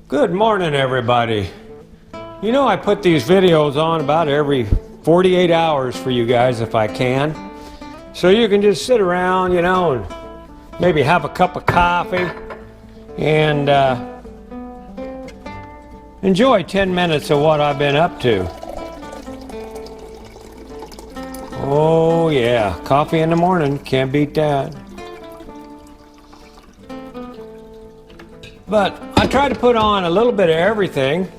Good morning, everybody. You know, I put these videos on about every 48 hours for you guys if I can. So you can just sit around, you know, and maybe have a cup of coffee and enjoy 10 minutes of what I've been up to. Oh yeah, coffee in the morning, can't beat that. But I try to put on a little bit of everything.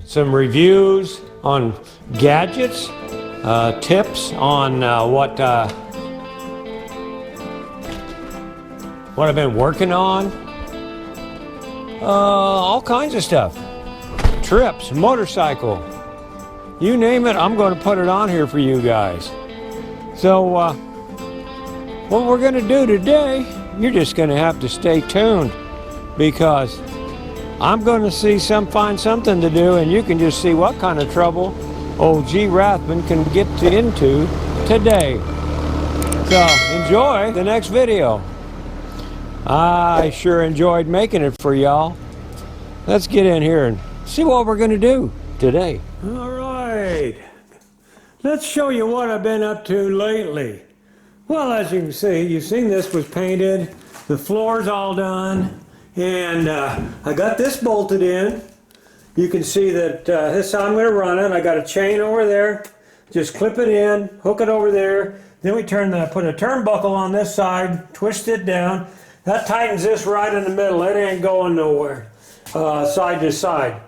Some reviews on gadgets, tips on what I've been working on, all kinds of stuff. Trips, motorcycle, you name it, I'm going to put it on here for you guys. So what we're going to do today, you're just going to have to stay tuned, because I'm going to find something to do, and you can just see what kind of trouble old RAThbun can get into today. So enjoy the next video. I sure enjoyed making it for y'all. Let's get in here and see what we're going to do today. All right, let's show you what I've been up to lately. Well, as you can see, you've seen this was painted, the floor's all done. And I got this bolted in. You can see that this is how I'm going to run it. I got a chain over there. Just clip it in, hook it over there. Then we put a turnbuckle on this side, twist it down. That tightens this right in the middle. It ain't going nowhere, side to side.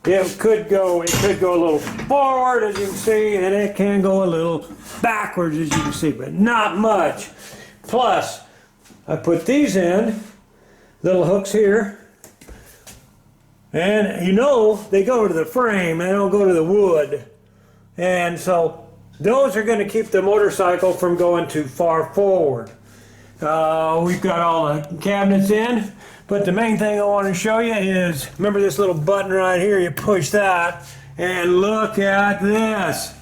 It could go a little forward, as you can see, and it can go a little backwards, as you can see, but not much. Plus, I put these in. Little hooks here, and you know they go to the frame, they don't go to the wood, and so those are going to keep the motorcycle from going too far forward. We've got all the cabinets in, but the main thing I want to show you is, remember this little button right here, you push that and look at this.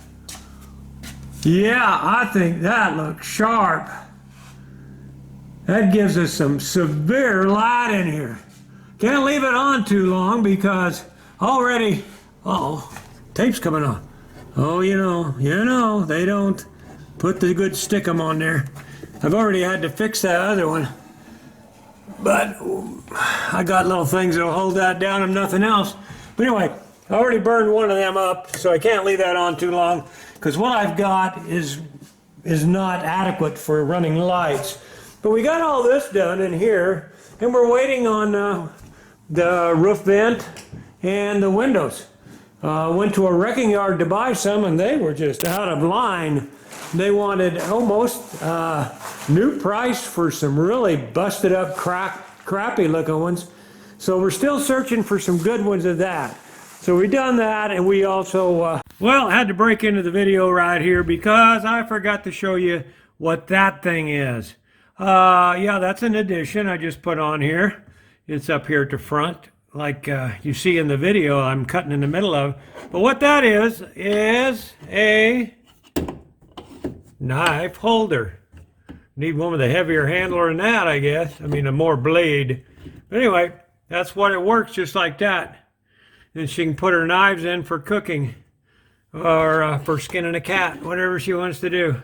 Yeah, I think that looks sharp. That gives us some severe light in here. Can't leave it on too long because already, tape's coming on. Oh, you know, they don't put the good stickum on there. I've already had to fix that other one, but I got little things that'll hold that down if nothing else. But anyway, I already burned one of them up, so I can't leave that on too long, because what I've got is not adequate for running lights. But we got all this done in here, and we're waiting on the roof vent and the windows. Went to a wrecking yard to buy some, and they were just out of line. They wanted almost new price for some really busted up, crappy looking ones. So we're still searching for some good ones of that. So we done that, and we also, had to break into the video right here because I forgot to show you what that thing is. Yeah, that's an addition I just put on here. It's up here at the front, like you see in the video I'm cutting in the middle of. But what that is a knife holder. Need one with a heavier handle than that, I guess. I mean, a more blade. But anyway, that's what it works, just like that. And she can put her knives in for cooking or for skinning a cat, whatever she wants to do.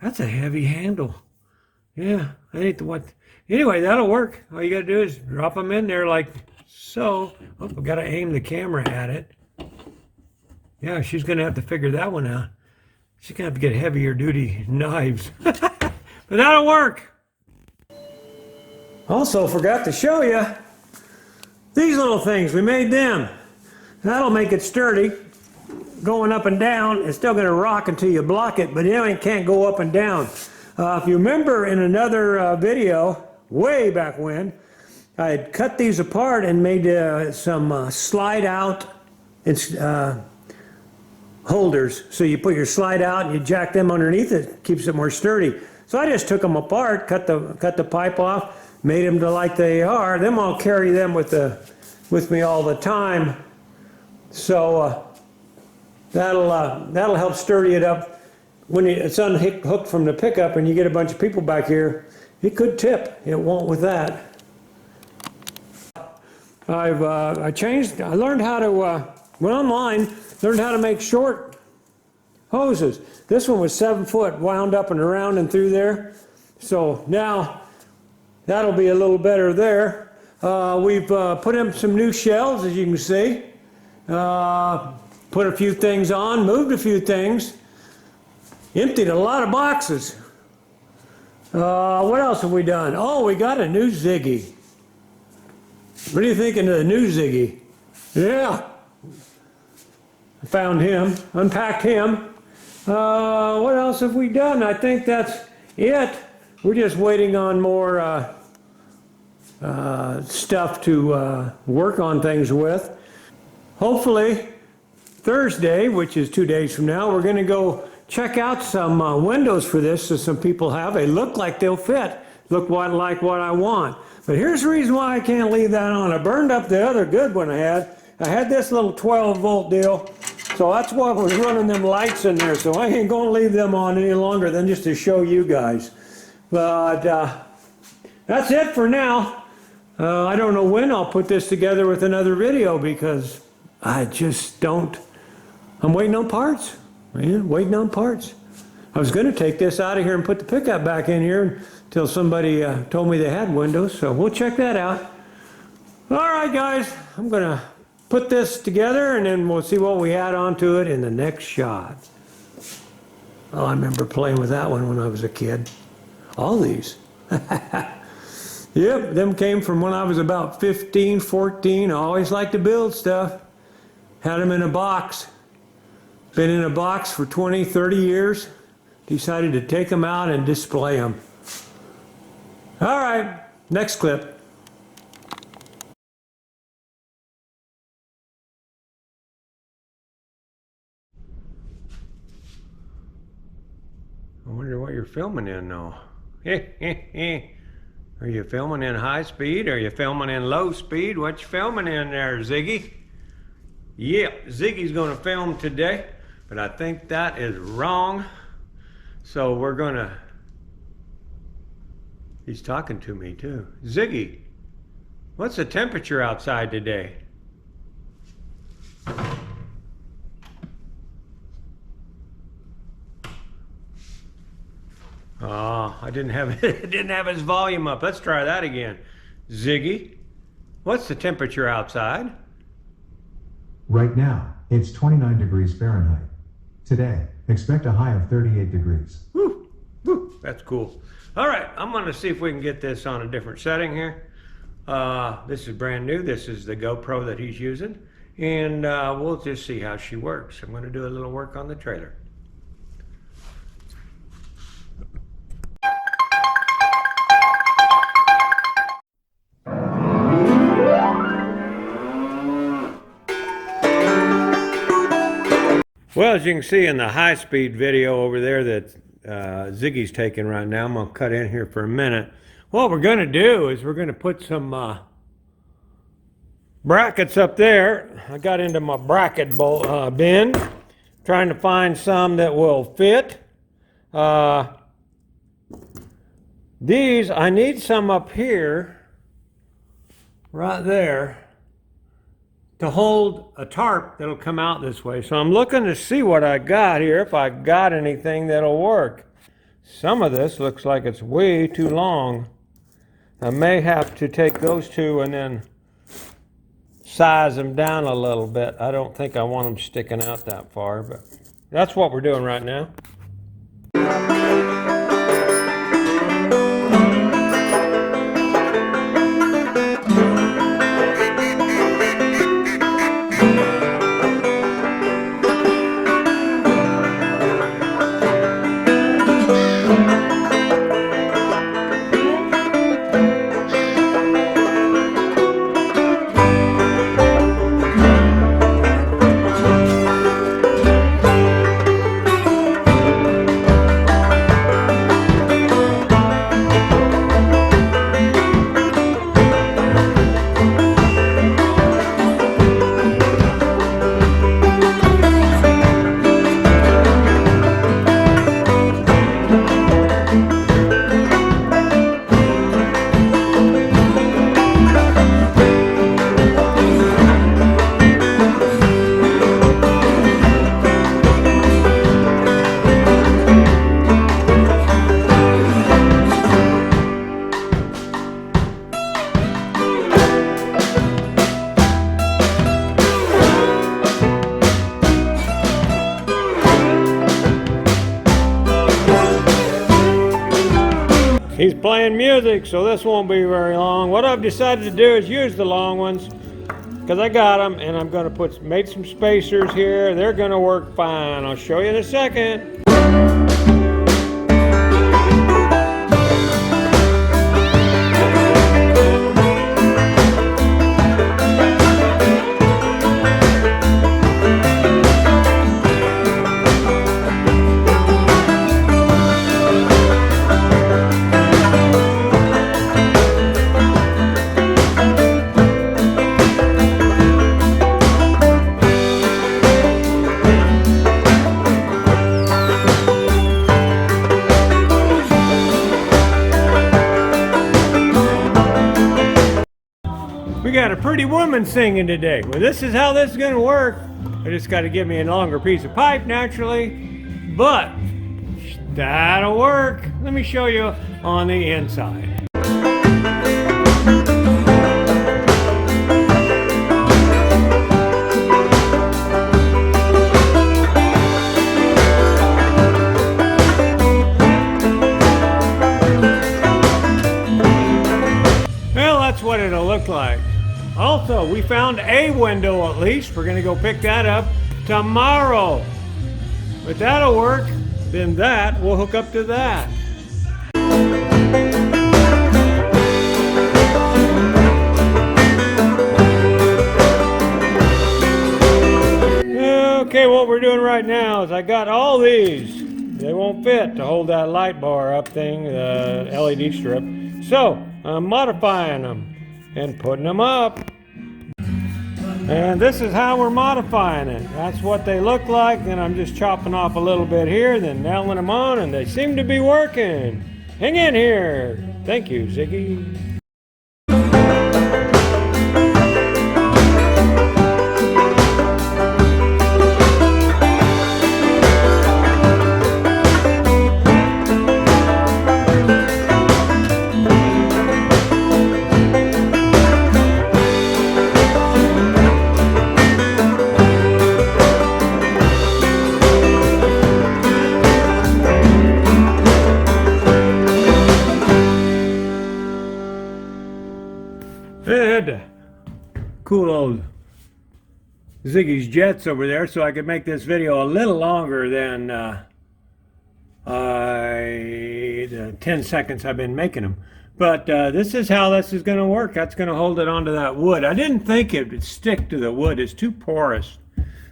That's a heavy handle. Yeah, I ain't the what. Anyway, that'll work. All you gotta do is drop them in there like so. Oh, I've got to aim the camera at it. Yeah, she's gonna have to figure that one out. She's gonna have to get heavier duty knives. But that'll work. Also forgot to show you these little things. We made them. That'll make it sturdy. Going up and down, it's still gonna rock until you block it, but it can't go up and down. If you remember in another video, way back when, I had cut these apart and made some slide out holders. So you put your slide out and you jack them underneath it, keeps it more sturdy. So I just took them apart, cut the pipe off, made them to like they are. Then I'll carry them with me all the time. So that'll help sturdy it up. When it's unhooked from the pickup and you get a bunch of people back here, it could tip. It won't with that. I learned how to, went online, learned how to make short hoses. This one was 7 foot, wound up and around and through there. So now that'll be a little better there. We've put in some new shelves, as you can see. Put a few things on, moved a few things, emptied a lot of boxes. What else have we done? Oh, we got a new Ziggy. What are you thinking of the new Ziggy? Yeah. I found him, unpacked him. What else have we done? I think that's it. We're just waiting on more stuff to work on things with. Hopefully Thursday, which is 2 days from now, we're going to go check out some windows for this that some people have. They look like they'll fit, like what I want. But here's the reason why I can't leave that on. I burned up the other good one I had. I had this little 12-volt deal, so that's why I was running them lights in there. So I ain't going to leave them on any longer than just to show you guys. But that's it for now. I don't know when I'll put this together with another video because I just don't. I'm waiting on parts. Man, waiting on parts. I was going to take this out of here and put the pickup back in here until somebody told me they had windows, so we'll check that out. All right, guys, I'm going to put this together and then we'll see what we add onto it in the next shot. Oh, I remember playing with that one when I was a kid. All these. Yep, them came from when I was about 15, 14. I always liked to build stuff. Had them in a box. Been in a box for 20, 30 years. Decided to take them out and display them. All right, next clip. I wonder what you're filming in now. Are you filming in high speed? Are you filming in low speed? What you filming in there, Ziggy? Yep, Ziggy's gonna film today, but I think that is wrong. So we're gonna, he's talking to me too. Ziggy, what's the temperature outside today? Oh, I didn't have it didn't have his volume up. Let's try that again. Ziggy, what's the temperature outside? Right now, it's 29 degrees Fahrenheit. Today, expect a high of 38 degrees. Woo, woo, that's cool. All right, I'm gonna see if we can get this on a different setting here. This is brand new. This is the GoPro that he's using. And we'll just see how she works. I'm gonna do a little work on the trailer. Well, as you can see in the high-speed video over there that Ziggy's taking right now, I'm going to cut in here for a minute. What we're going to do is we're going to put some brackets up there. I got into my bracket bin, trying to find some that will fit. These, I need some up here, right there, to hold a tarp that'll come out this way. So I'm looking to see what I got here, if I got anything that'll work. Some of this looks like it's way too long. I may have to take those two and then size them down a little bit. I don't think I want them sticking out that far, but that's what we're doing right now. He's playing music, so this won't be very long. What I've decided to do is use the long ones because I got them, and I'm going to made some spacers here. They're going to work fine. I'll show you in a second. We got a pretty woman singing today. Well, this is how this is going to work. I just got to give me a longer piece of pipe, naturally. But that'll work. Let me show you on the inside. Well, that's what it'll look like. Also, we found a window at least. We're going to go pick that up tomorrow. But that'll work. Then that will hook up to that. Okay, what we're doing right now is I got all these. They won't fit to hold that light bar up thing, the LED strip. So, I'm modifying them and putting them up. And this is how we're modifying it. That's what they look like. Then I'm just chopping off a little bit here, then nailing them on, and they seem to be working. Hang in here. Thank you, Ziggy. I had to cool old Ziggy's jets over there so I could make this video a little longer than the 10 seconds I've been making them. But this is how this is going to work. That's going to hold it onto that wood. I didn't think it would stick to the wood. It's too porous.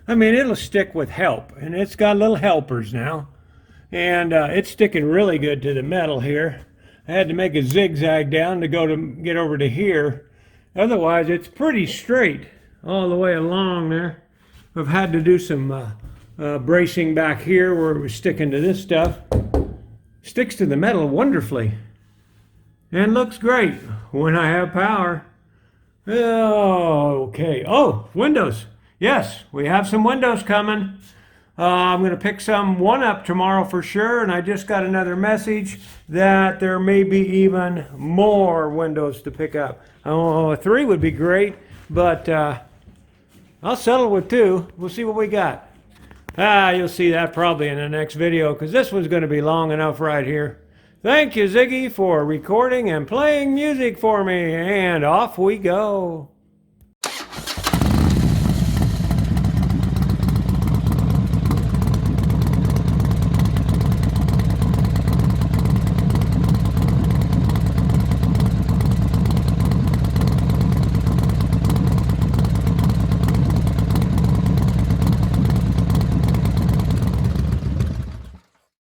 I mean, it'll stick with help. And it's got little helpers now. And it's sticking really good to the metal here. I had to make a zigzag down to get over to here. Otherwise, it's pretty straight all the way along there. I've had to do some bracing back here where it was sticking to this stuff. Sticks to the metal wonderfully and looks great when I have power. Okay. Oh, windows. Yes, we have some windows coming. I'm going to pick one up tomorrow for sure, and I just got another message that there may be even more windows to pick up. Oh, 3 would be great, but I'll settle with 2. We'll see what we got. You'll see that probably in the next video, because this one's going to be long enough right here. Thank you, Ziggy, for recording and playing music for me, and off we go.